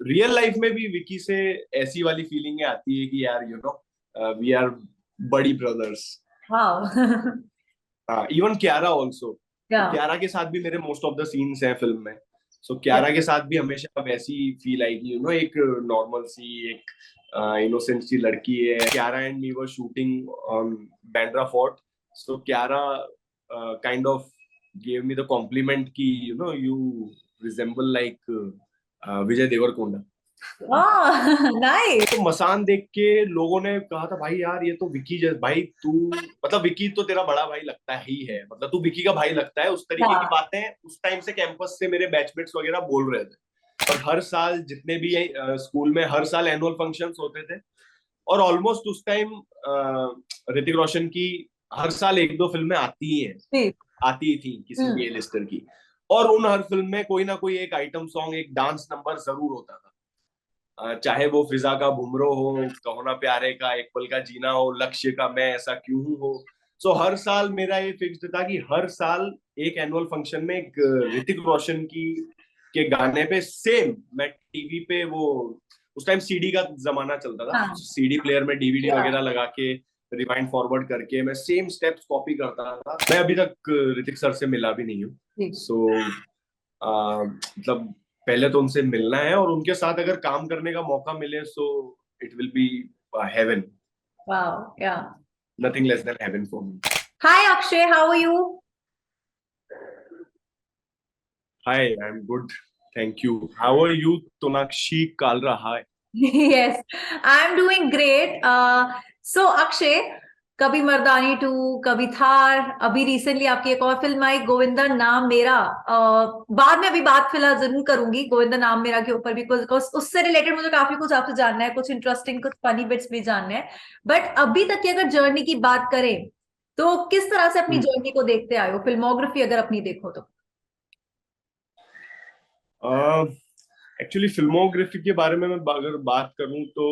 Real life में भी विकी से ऐसी वाली फीलिंग आती है कि यार वी आर बड़ी ब्रदर्स। वाह। हाँ, इवन क्यारा ऑल्सो। तो या क्यारा के साथ भी मेरे मोस्ट ऑफ द सीन्स हैं फिल्म में। सो या क्यारा के साथ भी हमेशा वैसी फील आएगी, एक नॉर्मल सी, एक इनोसेंट सी लड़की है। Kiara and me were shooting on Bandra Fort. So Kiara kind of gave me the compliment कि you resemble like Vijay Deverakonda. वाह। नाइस। तो मसान देख के लोगों ने कहा था भाई यार ये तो विकी जैसा, भाई तू मतलब विकी तो तेरा बड़ा भाई लगता ही है, मतलब तू विकी का भाई लगता है। उस तरीके की बातें उस टाइम से कैंपस से मेरे बैचमेट्स वगैरह बोल रहे थे। और हर साल जितने भी स्कूल में हर साल एनुअल फंक्शंस होते थे। और ऑलमोस्ट उस टाइम ऋतिक रोशन की हर साल एक दो फिल्में आती ही हैं, आती थी किसी भी ए लिस्टर की। और उन हर फिल्म में कोई ना कोई एक आइटम सॉन्ग, एक डांस नंबर जरूर होता था। चाहे वो फिजा का भुमरो हो, कहो ना प्यारे का एक पल का जीना हो, लक्ष्य का मैं ऐसा क्यों हूं हो। सो हर साल मेरा ये फिक्स्ड था कि हर साल एक एनुअल फंक्शन में एक ऋतिक रोशन की के गाने पे सेम मैं टीवी पे वो, उस टाइम सीडी का जमाना चलता था, हाँ सीडी प्लेयर में डीवीडी या वगैरह लगा के रिवाइंड फॉरवर्ड करके मैं सेम स्टेप्स कॉपी करता था। मैं अभी तक ऋतिक सर से मिला भी नहीं हूँ। सो मतलब पहले तो उनसे मिलना है, और उनके साथ अगर काम करने का मौका मिले so it will be heaven. वाह yeah. Nothing less than heaven for me. Hi Akshay, how are you? Hi, I am good, thank you. How are you Sonakshi Kalra? Hi. Yes, I am doing great. So Akshay, कभी Mardaani to, कभी थार, अभी recently आपकी एक और film आई गोविंदा नाम मेरा। बाद में अभी बात फिलहाल जरूर करूंगी गोविंदा नाम मेरा के ऊपर भी, कुछ उससे रिलेटेड मुझे काफी कुछ आपसे जानना है, कुछ इंटरेस्टिंग कुछ फनी बिट्स भी जानने हैं। बट अभी तक की अगर जर्नी की बात करें तो किस तरह से अपनी जर्नी को देखते आए हो, फिल्मोग्राफी अगर अपनी देखो तो? एक्चुअली फिल्मोग्राफी के बारे में मैं अगर बात करूं तो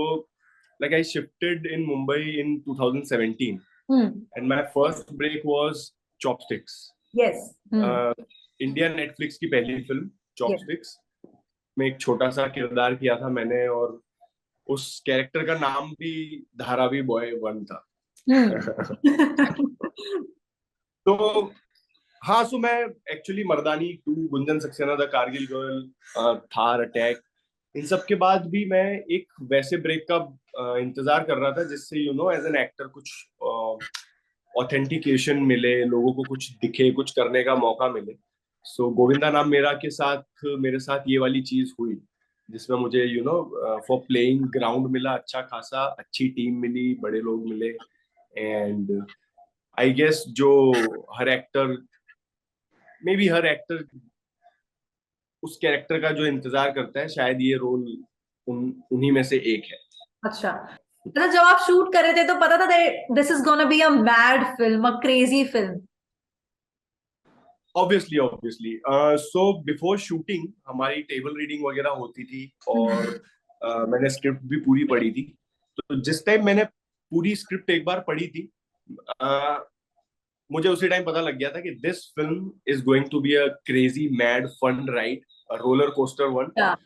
like I shifted in Mumbai in 2017 and my first break was chopsticks. Yes. India Netflix की पहली फिल्म यस। चॉपस्टिक्स में एक छोटा सा किरदार किया था मैंने, और उस कैरेक्टर का नाम भी धारावी बॉय वन था। तो हाँ, सो मैं actually Mardaani two, Gunjan Saxena, the Kargil girl, Thar, attack, इन सब के बाद भी मैं एक वैसे ब्रेक का इंतजार कर रहा था जिससे एज एन एक्टर कुछ ऑथेंटिकेशन मिले, लोगों को कुछ दिखे, कुछ करने का मौका मिले। सो गोविंदा नाम मेरा के साथ मेरे साथ ये वाली चीज हुई, जिसमें मुझे फॉर प्लेइंग ग्राउंड मिला अच्छा खासा, अच्छी टीम मिली, बड़े लोग मिले। एंड आई गेस जो हर एक्टर, मे बी हर एक्टर उस कैरेक्टर का जो इंतजार करता है, शायद ये रोल उन्हीं में से एक है। अच्छा, मतलब जब आप शूट कर रहे थे तो पता था this is gonna be a mad film, a crazy film? Obviously obviously. So before shooting हमारी टेबल रीडिंग वगैरह होती थी, और मैंने स्क्रिप्ट भी पूरी पढ़ी थी। तो जिस टाइम मैंने पूरी स्क्रिप्ट एक बार पढ़ी थी, uh, मुझे उसी टाइम पता लग गया था कि this film is going to be a crazy mad fun ride, a roller coaster one. Yeah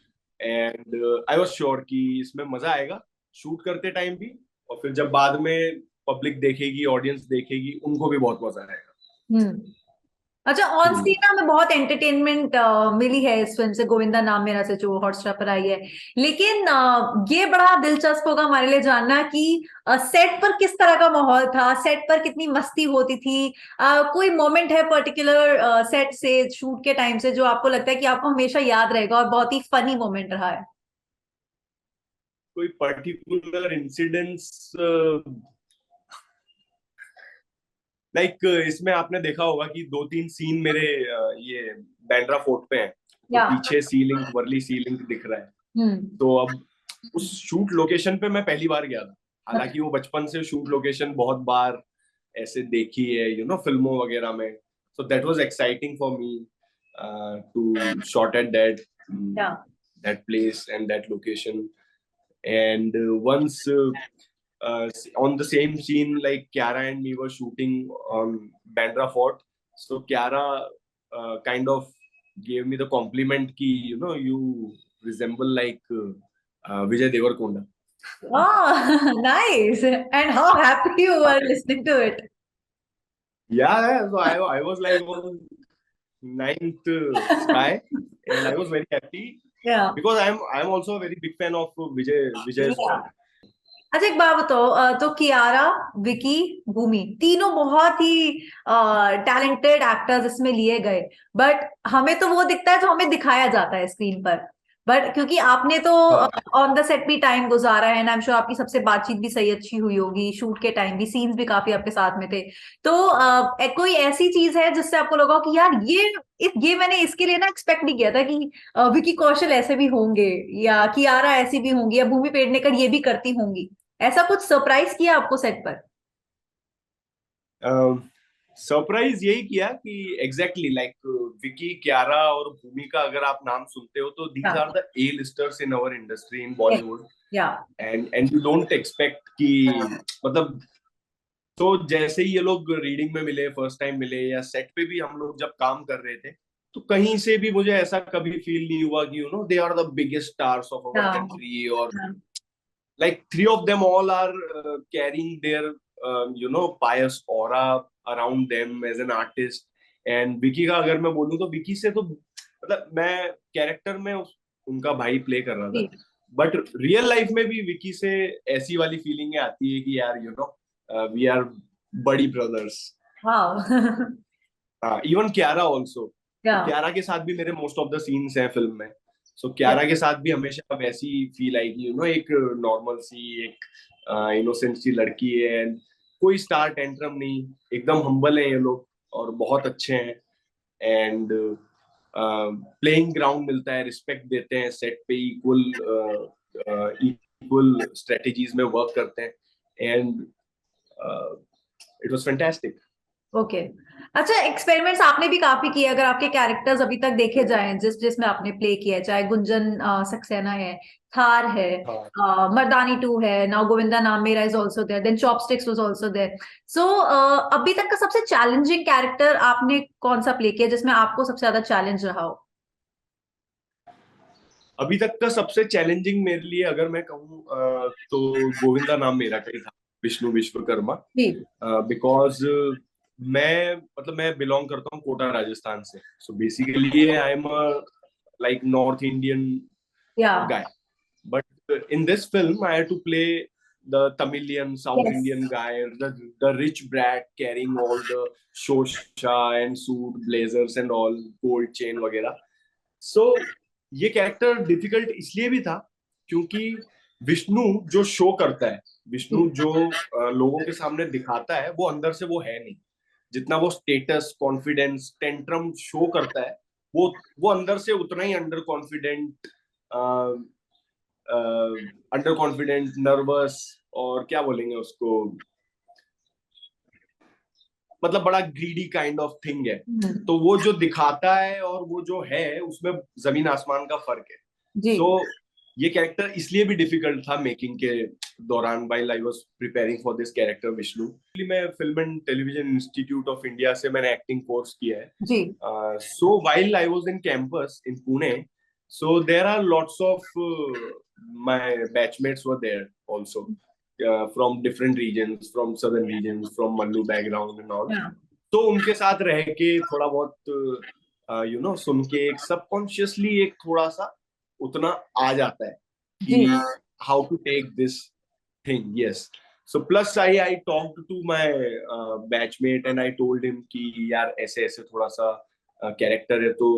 and I was sure कि इसमें मजा आएगा शूट करते टाइम भी, और फिर जब बाद में पब्लिक देखेगी, ऑडियंस देखेगी, उनको भी बहुत मजा आएगा। हम्म। अच्छा, ऑन हम्म। स्क्रीन हमें बहुत एंटरटेनमेंट मिली है इस फिल्म से, गोविंदा नाम मेरा से जो हॉटस्टार पर आई है। लेकिन ये बड़ा दिलचस्प होगा हमारे लिए जानना कि सेट पर किस तरह का माहौल था, सेट पर कितनी मस्ती होती थी। कोई मोमेंट है पर्टिकुलर सेट से, शूट के टाइम से, जो आपको लगता है कि आपको हमेशा याद रहेगा और बहुत ही फनी मोमेंट रहा है? कोई पर्टिकुलर इंसिडेंट्स लाइक इसमें आपने देखा होगा कि दो तीन सीन मेरे ये बैंड्रा फोर्ट पे हैं। तो या पीछे सीलिंग, वर्ली सीलिंग दिख रहा है। हम्म। तो अब उस शूट लोकेशन पे मैं पहली बार गया था। हालांकि वो बचपन से शूट लोकेशन बहुत बार ऐसे देखी है फिल्मों वगैरह में। So that was exciting for me to shot at yeah that place and that location. And once on the same scene, like Kiara and me were shooting on Bandra Fort. So Kiara kind of gave me the compliment ki you resemble like Vijay Devarkonda. Oh, nice. And how happy you were listening to it. Yeah, so I was like on ninth sky, and I was very happy Yeah. because I'm also a very big fan of Vijay's Yeah. song. अच्छा एक बात बताओ, तो कियारा, विकी, भूमि तीनों बहुत ही talented actors इसमें लिए गए, बट हमें तो वो दिखता है जो हमें दिखाया जाता है स्क्रीन पर, बट क्योंकि आपने तो हाँ, ऑन द सेट भी टाइम गुजारा है, एंड आई एम श्योर आपकी सबसे बातचीत भी सही अच्छी हुई होगी, शूट के टाइम भी सीन्स भी काफी आपके साथ में थे, तो कोई ऐसी चीज है जिससे आपको लगा हो कि यार ये मैंने इसके लिए ना एक्सपेक्ट नहीं किया था कि विकी कौशल ऐसे भी होंगे, या कियारा ऐसी भी होंगी, या भूमि पेडनेकर ये भी करती होंगी, ऐसा कुछ सरप्राइज किया आपको सेट पर? सरप्राइज यही किया कि एग्जैक्टली लाइक विकी, क्यारा और भूमि का अगर आप नाम सुनते हो तो these are the A listers in our industry in Bollywood, yeah and you don't expect कि मतलब, तो जैसे ही ये लोग रीडिंग में मिले, फर्स्ट टाइम मिले, या सेट पे भी हम लोग जब काम कर रहे थे, तो कहीं से भी मुझे ऐसा कभी फील नहीं हुआ कि you know they are the biggest stars of our country, और like three of them all are carrying their you know pious aura around them as an artist. And Vicky का अगर मैं बोलूं तो विकी से तो मतलब मैं कैरेक्टर में उनका भाई प्ले कर रहा था, बट रियल लाइफ में भी विकी से ऐसी वाली फीलिंग आती है कि यार यू नो वी आर बड़ी ब्रदर्स। इवन क्यारा ऑल्सो, क्यारा के साथ भी मेरे मोस्ट ऑफ द सीन्स हैं फिल्म में, सो क्यारा के साथ भी हमेशा वैसी फील आएगी, यू नो एक नॉर्मल सी, एक इनोसेंट सी लड़की है, कोई स्टार टेंट्रम नहीं, एकदम हम्बल है ये लोग और बहुत अच्छे हैं, एंड प्लेइंग ग्राउंड मिलता है, रिस्पेक्ट देते हैं सेट पे, इक्वल स्ट्रेटेजीज में वर्क करते हैं, and it was fantastic. Okay अच्छा, एक्सपेरिमेंट्स आपने भी काफी किए, अगर आपके कैरेक्टर्स अभी तक देखे जाएं जिसमें आपने प्ले किया है, चाहे गुंजन सक्सेना है, थार है, मर्दानी 2 है, now Govinda Naam Mera is also there, then chopsticks was also there, so अभी तक का सबसे चैलेंजिंग कैरेक्टर आपने कौन सा प्ले किया जिसमें आपको सबसे ज्यादा चैलेंज रहा हो? अभी तक का सबसे चैलेंजिंग मेरे लिए अगर मैं कहूँ तो गोविंदा नाम मेरा का ही था, विष्णु विश्वकर्मा, बिकॉज मैं बिलोंग करता हूँ कोटा राजस्थान से, so basically I am like north Indian guy, but in this film I had to play the Tamilian, South Indian guy, the rich brat carrying all the shosha and suit, blazers and all, gold chain वगैरह. So ये character difficult इसलिए भी था क्योंकि विष्णु जो show करता है, विष्णु जो लोगों के सामने दिखाता है, वो अंदर से वो है नहीं, जितना वो स्टेटस, कॉन्फिडेंस, टेंट्रम शो करता है, वो अंदर से उतना ही अंडर कॉन्फिडेंट, नर्वस, और क्या बोलेंगे उसको, मतलब बड़ा ग्रीडी काइंड ऑफ थिंग है, तो वो जो दिखाता है और वो जो है उसमें जमीन आसमान का फर्क है। सो ये कैरेक्टर इसलिए भी डिफिकल्ट था मेकिंग के दौरान, while I was preparing for this character Vishnu. मैं Film and Television Institute of India से मैंने एक्टिंग कोर्स किया है, so while I was in campus in Pune, so there are lots of my batchmates were there also, from different regions, from southern regions, from Mallu background and all. तो उनके साथ रह के थोड़ा बहुत यू नो सुन के एक सबकॉन्शियसली एक थोड़ा सा उतना आ जाता है कि how to take this thing. Yes. So plus I talked to my batchmate and I told him कि यार ऐसे ऐसे थोड़ा सा कैरेक्टर है तो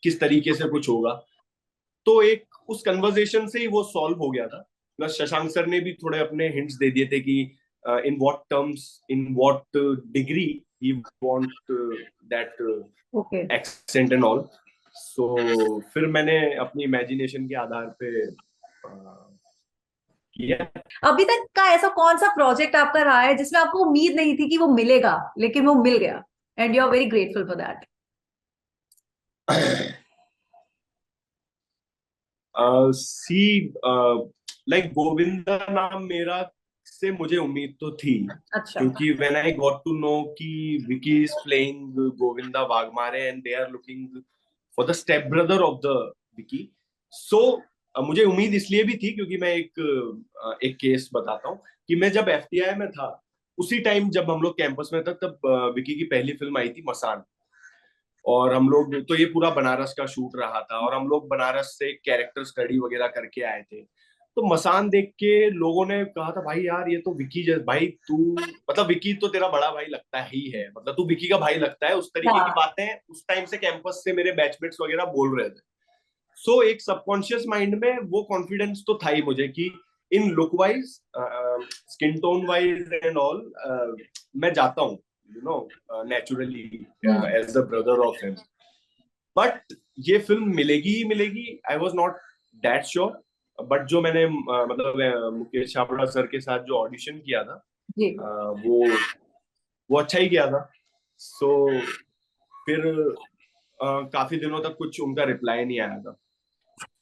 किस तरीके से कुछ होगा, तो एक उस कन्वर्सेशन से ही वो सॉल्व हो गया था। प्लस शशांक सर ने भी थोड़े अपने हिंट्स दे दिए थे कि in what terms, in what degree he want that accent and all, so फिर मैंने अपनी इमेजिनेशन के आधार पे किया। अभी तक का ऐसा कौन सा प्रोजेक्ट आपका रहा है जिसमें आपको उम्मीद नहीं थी कि वो मिलेगा लेकिन वो मिल गया, and you are very grateful for that? Like Govinda Naam Mera से मुझे उम्मीद तो थी, क्योंकि when I got to know कि Vicky is playing Govinda Waghmare and they are looking for the step brother of the Vicky, so मुझे उम्मीद इसलिए भी थी क्योंकि मैं एक केस बताता हूँ कि मैं जब एफटीआई में था उसी टाइम जब हम लोग कैंपस में था तब विकी की पहली फिल्म आई थी मसान। और हम लोग तो ये पूरा बनारस का शूट रहा था और हम लोग बनारस से कैरेक्टर स्टडी वगैरह करके आए थे। तो मसान देख के लोगों ने कहा था भाई यार ये तो विकी जैसे भाई तू मतलब विकी तो तेरा बड़ा भाई लगता ही है, मतलब तू विकी का भाई लगता है, उस तरीके की हाँ बातें उस टाइम से कैंपस से मेरे बैचमेट्स वगैरह बोल रहे थे। सो एक सबकॉन्शियस माइंड में वो कॉन्फिडेंस तो था ही मुझे कि in look wise, skin tone wise and all मैं जाता हूँ you know naturally as the brother of him. But ये फिल्म मिलेगी ही मिलेगी, I was not that sure. But जो मैंने मतलब मुकेश छाबड़ा सर के साथ जो ऑडिशन किया था जी। वो अच्छा ही किया था। सो फिर काफी दिनों तक कुछ उनका रिप्लाई नहीं आया था।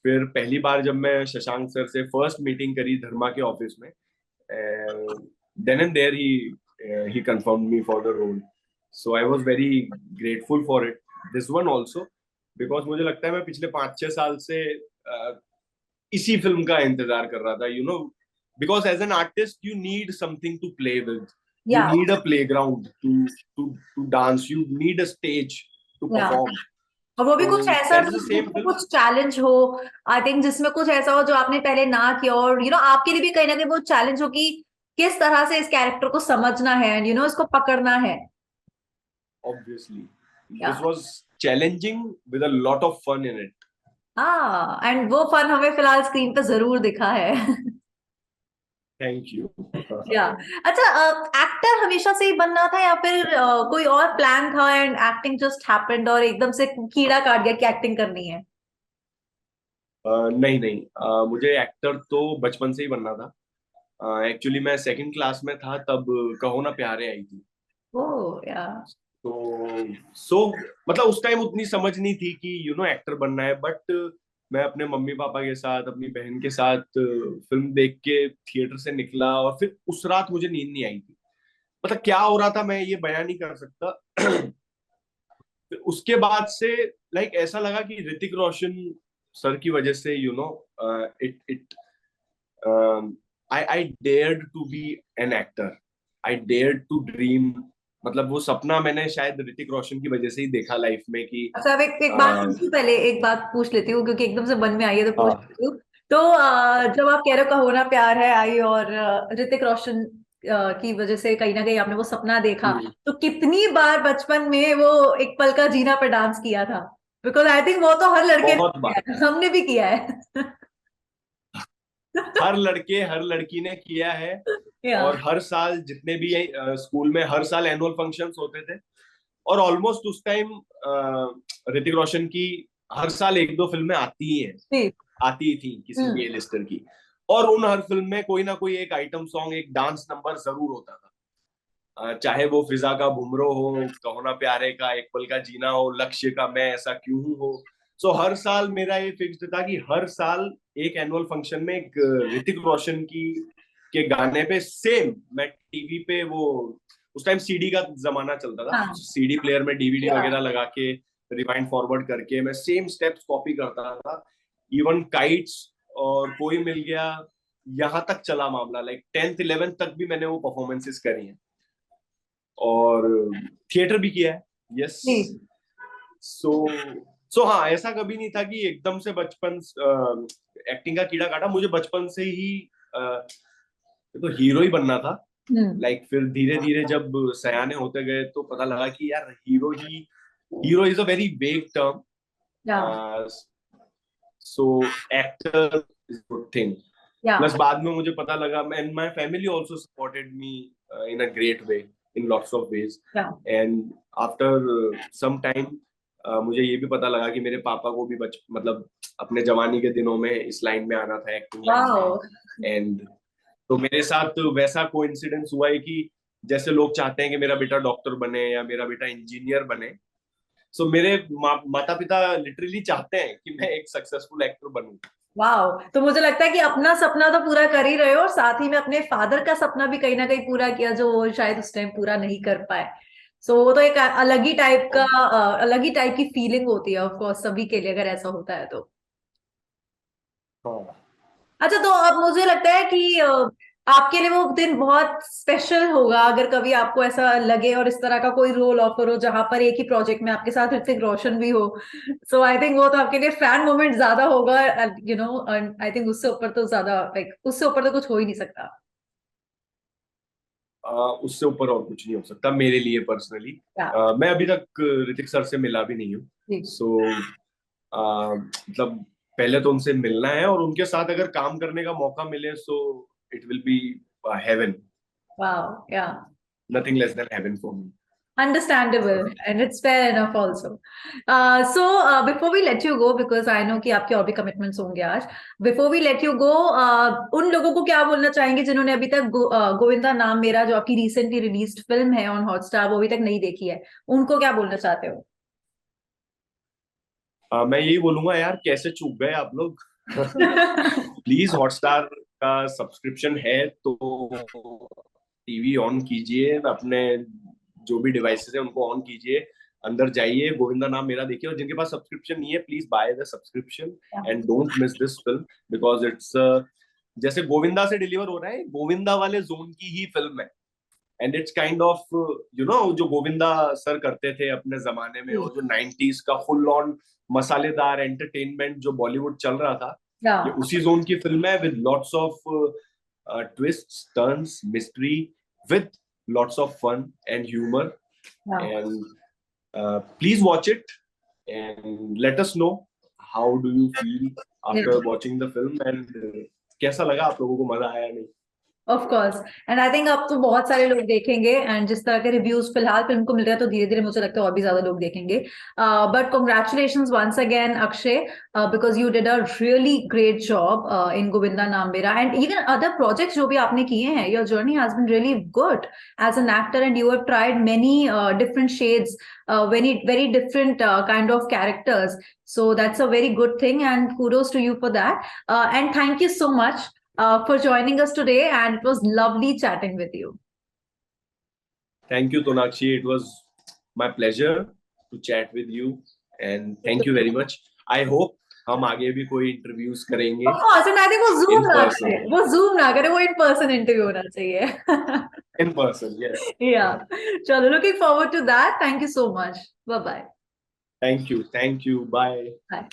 फिर पहली बार जब मैं शशांक सर से फर्स्ट मीटिंग करी धर्मा के ऑफिस में, then and there he confirmed me for the role. So I was very grateful for it, this one also, because मुझे लगता है मैं पिछले 5-6 साल से इसी फिल्म का इंतजार कर रहा था, you know, because as an artist you need something to play with, you या need a playground to dance, you need a stage to या परफॉर्म। और वो भी तो कुछ ऐसा दैट इज द सेम जिसमें फिल्म। कुछ चैलेंज हो। आई थिंक जिसमें कुछ ऐसा हो जो आपने पहले ना किया, और आपके लिए भी कहीं ना कहीं वो चैलेंज हो कि किस तरह से इस कैरेक्टर को समझना है एंड इसको पकड़ना है। Obviously, या this was challenging with a lot of fun in it. हाँ, एंड वो फन हमें फिलहाल स्क्रीन पे जरूर दिखा है। Thank you. या अच्छा, एक्टर हमेशा से ही बनना था या फिर कोई और प्लान था एंड एक्टिंग जस्ट हैपेंड और एकदम से कीड़ा काट गया कि एक्टिंग करनी है? नहीं नहीं, मुझे एक्टर तो बचपन से ही बनना था। एक्चुअली मैं सेकंड क्लास में था तब कहो ना प्यारे आई थी। ओ या तो मतलब उस टाइम उतनी समझ नहीं थी कि एक्टर बनना है। बट मैं अपने मम्मी पापा के साथ अपनी बहन के साथ फिल्म देख के थिएटर से निकला और फिर उस रात मुझे नींद नहीं आई थी। मतलब क्या हो रहा था मैं ये बयान नहीं कर सकता। फिर उसके बाद से लाइक ऐसा लगा कि ऋतिक रोशन सर की वजह से it it I dared to be an actor, I dared to dream. मतलब वो सपना मैंने शायद ऋतिक रोशन की वजह से ही देखा लाइफ में कि अच्छा, अब एक एक बात आ, पूछूं, पहले एक बात पूछ लेती हूँ क्योंकि एकदम से मन में आई है तो पूछ हाँ, लेती हूँ। तो जब आप कह रहे हो कहो ना प्यार है आई और ऋतिक रोशन की वजह से कहीं ना कहीं आपने वो सपना देखा, तो कितनी बार बचपन में वो एक पल का जीना पे डांस किया था? बिकॉज आई थिंक वो तो हर लड़के ने बहुत किया बार। है, हमने भी किया है। हर लड़के हर लड़की ने किया है। या और हर साल जितने भी स्कूल में हर साल एनुअल फंक्शंस होते थे और ऑलमोस्ट उस टाइम ऋतिक रोशन की हर साल एक दो फिल्में आती ही हैं, जी। आती थी किसी भी हम्म। ए लिस्टर की। और उन हर फिल्म में कोई ना कोई एक आइटम सॉन्ग, एक डांस नंबर जरूर होता था। चाहे वो फिजा का भुमरो हो, कहो ना प्यारे का एक पल का जीना हो, लक्ष्य का मैं ऐसा क्यों हूं हो। सो हर साल मेरा ये फिक्स्ड था कि हर साल एक एनुअल फंक्शन में एक ऋतिक रोशन की के गाने पे सेम मैं टीवी पे वो, उस टाइम सीडी का जमाना चलता था, हाँ। सीडी प्लेयर में डीवीडी या वगैरह लगा के रिवाइंड फॉरवर्ड करके मैं सेम स्टेप्स कॉपी करता था। इवन काइट्स और कोई मिल गया, यहाँ तक चला मामला, लाइक 10th 11th तक भी मैंने वो परफॉर्मेंसेस करी हैं और थिएटर भी किया है। यस। जी। सो सो हाँ, ऐसा कभी नहीं था कि एकदम से बचपन एक्टिंग का कीड़ा काटा। मुझे बचपन से ही तो हीरो ही बनना था। हम्म। लाइक फिर धीरे धीरे जब सयाने होते गए तो पता लगा कि यार hero is a very vague term. Yeah so actor is good thing. Yeah plus बाद में मुझे पता लगा and my family also supported me in a great way, in lots of ways. Yeah and after some time मुझे ये भी पता लगा कि मेरे पापा को भी मतलब अपने जवानी के दिनों में इस लाइन में आना था, एक्टिंग लाइन में। वाओ। एंड तो मेरे साथ वैसा कोइंसिडेंस हुआ है कि जैसे लोग चाहते हैं कि मेरा बेटा डॉक्टर बने या मेरा बेटा इंजीनियर बने, सो मेरे माता पिता लिटरली चाहते हैं कि मैं एक सक्सेसफुल एक्टर बनूं। वाओ, तो मुझे लगता है कि अपना सपना तो पूरा कर ही रहे हो और साथ ही में अपने फादर का सपना भी कहीं ना कहीं पूरा किया जो वो शायद उस टाइम पूरा नहीं कर पाए। सो वो तो एक अलग ही टाइप का, अलग ही टाइप की फीलिंग होती है ऑफ कोर्स सभी के लिए अगर ऐसा होता है तो। हाँ। अच्छा, तो अब मुझे लगता है कि आपके लिए वो दिन बहुत स्पेशल होगा अगर कभी आपको ऐसा लगे और इस तरह का कोई रोल ऑफर हो जहां पर एक ही प्रोजेक्ट में आपके साथ ऋतिक रोशन भी हो। सो आई थिंक वो तो आपके लिए फैन मोमेंट ज्यादा होगा, यू नो। आई थिंक उससे ऊपर तो ज्यादा, लाइक उससे ऊपर तो कुछ हो ही नहीं सकता। उससे ऊपर और कुछ नहीं हो सकता मेरे लिए पर्सनली। Yeah. मैं अभी तक ऋतिक सर से मिला भी नहीं हूँ। जी। सो मतलब पहले तो उनसे मिलना है, और उनके साथ अगर काम करने का मौका मिले so it will be heaven. Wow. Yeah. Nothing less than heaven for me. Understandable, and it's fair enough also. Before we let you go, because I know कि आपके और भी commitments होंगे आज. Before we let you go, उन लोगों को क्या बोलना चाहेंगे जिन्होंने अभी तक गोविंदा नाम मेरा, जो आपकी recently released film है on Hotstar, वो अभी तक नहीं देखी है, उनको क्या बोलना चाहते हो? मैं यही बोलूंगा यार, कैसे चूक गए आप लोग। प्लीज हॉटस्टार का सब्सक्रिप्शन है तो टीवी ऑन कीजिए, अपने जो भी डिवाइसेस है उनको ऑन कीजिए, अंदर जाइए, गोविंदा नाम मेरा देखिए। और जिनके पास सब्सक्रिप्शन नहीं है, please by the subscription and don't miss this film, because it's जैसे गोविंदा से डिलीवर हो रहा है, गोविंदा वाले जोन की ही फिल्म है। And it's kind of you know, जो गोविंदा सर करते थे अपने जमाने में, और जो 90s का फुल ऑन मसालेदार एंटरटेनमेंट जो बॉलीवुड चल रहा था, ये Yeah. उसी जोन की फिल्म है, with lots of twists, turns, mystery, with lots of fun and humor. Yeah. And please watch it and let us know how do you feel after watching the film, and कैसा लगा आप लोगों को, मजा आया नहीं। Of course, and I think अब तो बहुत सारे लोग देखेंगे, एंड जिस तरह के रिव्यूज फिलहाल फिल्म को मिल रहा है तो धीरे धीरे मुझे लगता है और भी ज्यादा लोग देखेंगे। But congratulations once again Akshay, because you did a really great job in Govinda Naam Mera, and even other projects जो भी आपने किए हैं, your journey has been really good as an actor, and you have tried many different shades, very different kind of characters. So that's a very good thing, and kudos to you for that. And thank you so much for joining us today, and it was lovely chatting with you. Thank you, Tonakshi. It was my pleasure to chat with you, and thank you very much. I hope हम आगे भी कोई interviews करेंगे Of course, and I think वो in Zoom ना person. करे, वो Zoom ना करे, वो in person interview होना चाहिए. In person, yes. Yeah. चलो, looking forward to that. Thank you so much. Bye bye. Thank you. Thank you. Bye. Bye.